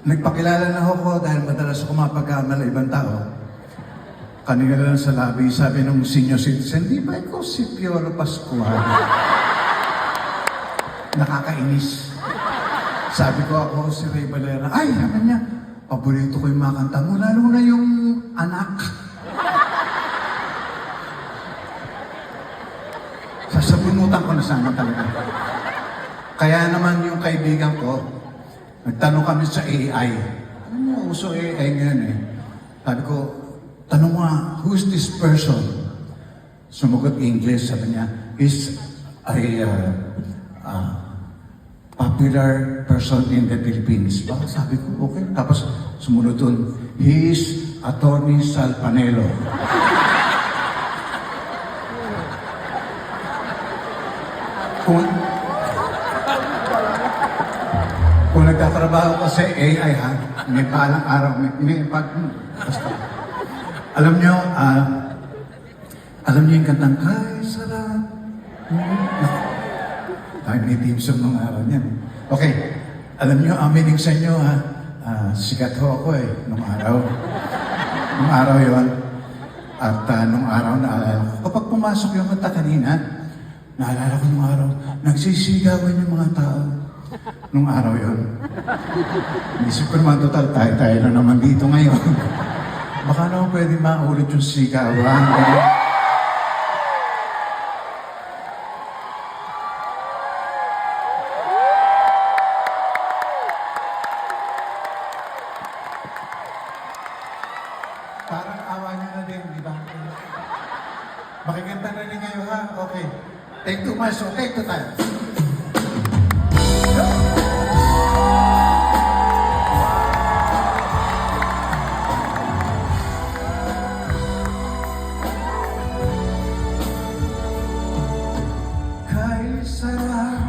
Nagpakilala na ako dahil madalas ako mapagkamala ibang tao. Kanina lang sa lobby, sabi ng senior citizen, di ba ikaw si Piolo Pascual? Nakakainis. Sabi ko ako si Ray Valera, ay, sabi niya, paborito ko yung mga kanta mo, lalo na yung anak. Sasabunutan ko na sana talaga. Kaya naman yung kaibigan ko, nagtanong kami sa AI. Alam mo, uso AI ngayon eh. Sabi ko, tanong mo, who's this person? Sumagot English, sabi niya, is a popular person in the Philippines. Baka sabi ko, okay. Tapos sumunod dun, he is Attorney Sal Panelo. Kung nagtatrabaho ko sa AI, ha, may palang araw, basta. Alam niyo yung kantang, kay sarap. Tayo may team song nung araw niyan. Okay, alam niyo, amining sa inyo, ha, sikat ho ako eh, nung araw. Nung araw yon. At nung araw, naalala ko, kapag pumasok yung kanta kanina, naalala ko nung araw, nagsisigawan yung mga tao. Nung araw yon. Isip ko naman, total, tayo na naman dito ngayon. Baka naman pwede maulit yung sigawan. Parang awa niyo na din, di ba? Makikita na rin kayo, ha? Okay. Take two, Maso. Take two tayo. Kay sarap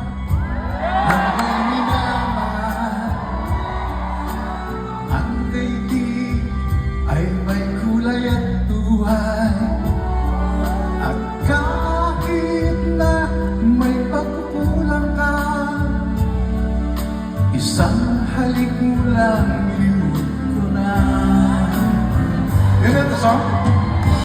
ang may minamahal, ang daigdig ay may kulay at buhay. At kahit na may pagkukulang ka, isang halik mo lang